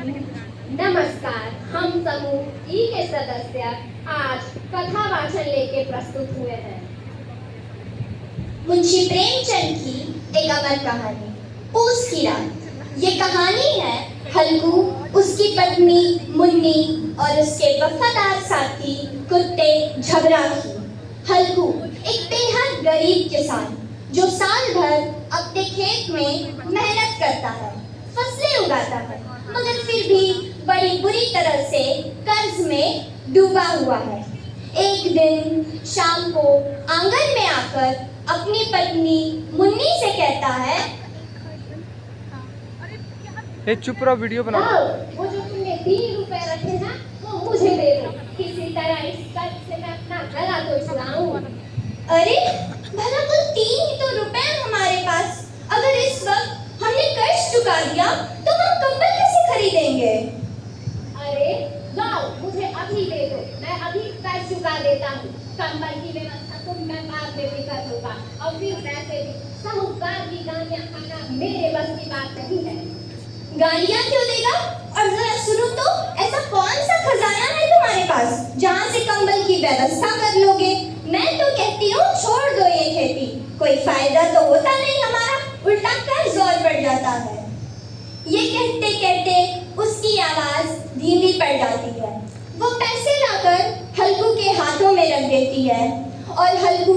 नमस्कार, हम समूह ई के सदस्य आज कथा वाचन लेके प्रस्तुत हुए हैं। मुंशी प्रेमचंद की एक अमर कहानी, पूस की रात। ये कहानी है हल्कू, उसकी पत्नी मुन्नी और उसके वफादार साथी कुत्ते झबरा की। हल्कू एक बेहद गरीब किसान जो साल भर अपने खेत में मेहनत करता है, फसलें उगाता है, मगर फिर भी बड़ी बुरी तरह से कर्ज में डूबा हुआ है। एक दिन शाम को आंगन में आकर अपनी पत्नी मुन्नी से कहता है, चुप रहो, वीडियो बना। वो जो तुमने 3 रुपए रखे ना, वो मुझे दे दो। किसी तरह इस कर्ज से मैं अपना गला तो छुड़ाऊं। अरे भला कुल 3 ही तो रुपए हमारे पास। अगर इस वक्त हमने कर्ज चुका दिया तो हम कंबल कैसे खरीदेंगे? अरे लाओ, मुझे अभी दे दो, मैं अभी कर्ज चुका देता हूँ। कंबल की व्यवस्था तो मैं बाद में भी कर दूंगा, और फिर पैसे भी। साहूकार की गालियाँ खाना मेरे बस की बात नहीं है। गालियाँ क्यों देगा? और जरा सुनो तो, ऐसा कौन सा खजाना है तुम्हारे पास जहाँ से कंबल की व्यवस्था कर लोगे? मैं तो कहती हूँ छोड़ दो ये खेती, कोई फायदा तो होता नहीं हमारा, उल्टा कर्ज और बढ़ जाता है। ये कहते कहते उसकी आवाज धीमी पड़ जाती है। वो पैसे लाकर हल्कू के हाथों में रख देती है और हल्कू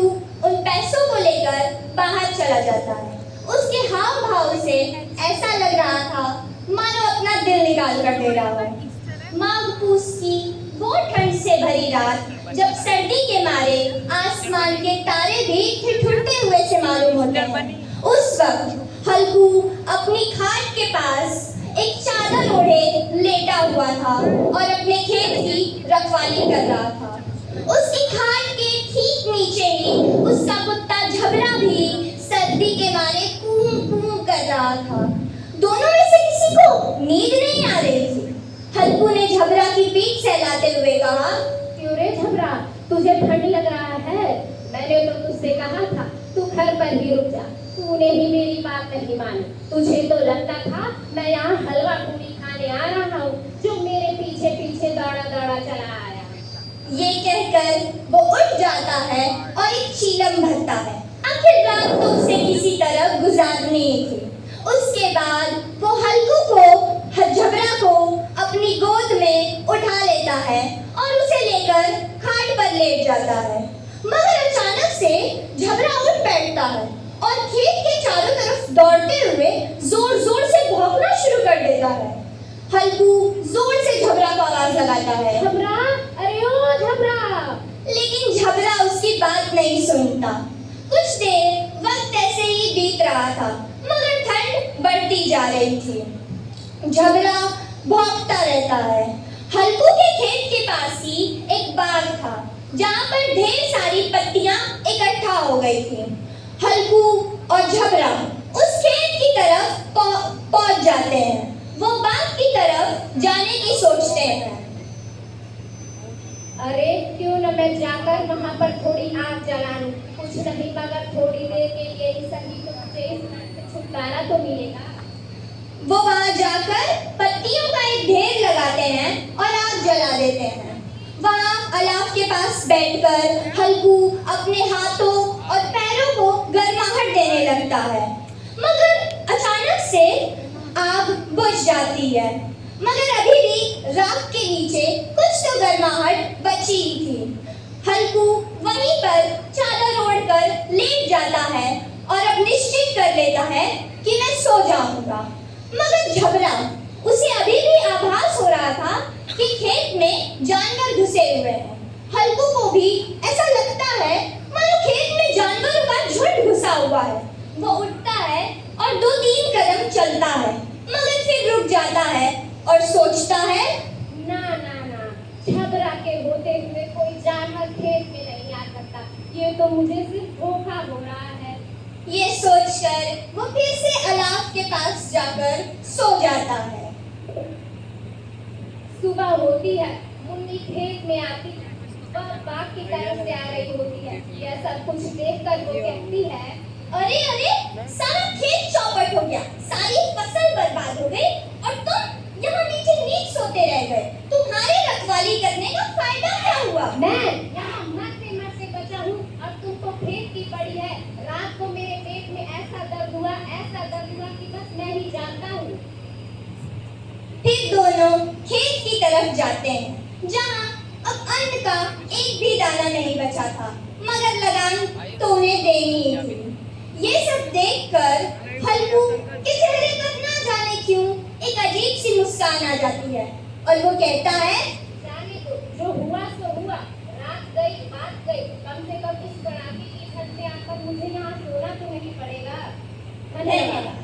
उन पैसों को लेकर बाहर चला जाता है। उसके हाव भाव से ऐसा लग रहा था मानो अपना दिल निकाल कर दे रहा है। माघ पूस की वो ठंड से भरी रात, जब सर्दी के मारे आसमान के तारे भी ठिठुरते हुए से मालूम होते हैं, उस वक्त हल्कू अपनी खाट के पास एक चादर ओढ़े लेटा हुआ था और अपने खेत की रखवाली कर रहा था। उसकी खाट के ठीक नीचे ही उसका कुत्ता झबरा भी सर्दी के मारे कूं कूं कर रहा था। दोनों में से किसी को नींद नहीं आ रही थी। हल्कू ने झबरा की पीठ सहलाते हुए कहा, क्यों रे झबरा, तुझे ठंड लग रहा है? मैंने तो तुझसे कहा था तू घर पर ही रुक जा, तूने ही मेरी बात नहीं मानी। तुझे तो लगता था मैं यहाँ हलवा पूरी खाने आ रहा हूँ, जो मेरे पीछे पीछे दौड़ा दौड़ा चला आया। ये कहकर वो उठ जाता है और एक चीलम भरता है। आखिर रात तो उसे किसी तरह गुजारनी थी। उसके बाद वो हल्कू को, झबरा को अपनी गोद में उठा लेता है और उसे लेकर खाट पर लेट जाता है। मगर अचानक से झबरा उठ बैठता है और खेत के चारों तरफ दौड़ते हुए जोर जोर से भौंकना शुरू कर देता है। हल्कू जोर से झबरा को आवाज लगाता है, झबरा, अरे ओ झबरा। लेकिन झबरा उसकी बात नहीं सुनता। कुछ देर वक्त ऐसे ही बीत रहा था, मगर ठंड बढ़ती जा रही थी। झबरा भौंकता रहता है। हल्कू के खेत के पास ही एक बाग था, जहाँ पर ढेर सारी पत्तियां इकट्ठा हो गई थी। हल्कू और झबरा उस खेत की तरफ पहुंच जाते हैं। वो बाग की तरफ जाने की सोचते हैं। अरे क्यों न मैं जाकर वहाँ पर थोड़ी आग जला लूं। कुछ नहीं मगर थोड़ी देर के लिए ही सही, तो मुझे इस ठंड से छुटकारा तो मिलेगा। वो वहां जाकर पत्तियों का एक ढेर लगाते हैं और आग जला देते हैं। वहां अलाव के पास बैठकर हल्कू अपने हाथों और पैरों को गर्माहट देने लगता है, मगर अचानक से आग बुझ जाती है। मगर अभी भी राख के नीचे कुछ तो गर्माहट बची ही थी। हल्कू वहीं पर चादर ओढ़कर लेट जाता है और अब निश्चित कर लेता है कि मैं सो जाऊंगा। मगर झबरा, उसे अभी भी आभास हो रहा था कि खेत में जानवर घुसे हुए हैं। हल्कू को भी ऐसा लगता है मानो खेत में जानवरों का झुंड घुसा हुआ है। वो उठता है और 2-3 कदम चलता है, मगर फिर रुक जाता है और सोचता है, ना ना ना, झबरा के होते हुए कोई जानवर खेत में नहीं आ सकता। ये तो मुझे सिर्फ धोखा हो रहा है। ये सोचकर वो फिर से अलाव के पास जाकर सो जाता है। सुबह होती है, मुन्नी खेत में आती है, वह बाग की तरफ से आ रही होती है। यह सब कुछ देखकर वो कहती है, अरे अरे, सारा खेत चौपट हो गया, सारी फसल बर्बाद हो गई और तुम यहाँ नीचे खेत की तरफ जाते हैं जहाँ अब अन्न का एक भी दाना नहीं बचा था, मगर लगान तो उन्हें देनी ही थी। ये सब देखकर फल्गु के चेहरे पर ना जाने क्यों एक अजीब सी मुस्कान आ जाती है और वो कहता है, जाने दो, जो हुआ सो हुआ। रात गई बात गई, कम से कम इस कड़ाके की ठंड में आकर मुझे यहाँ सोना तो नहीं पड़ेगा। धन्यवाद।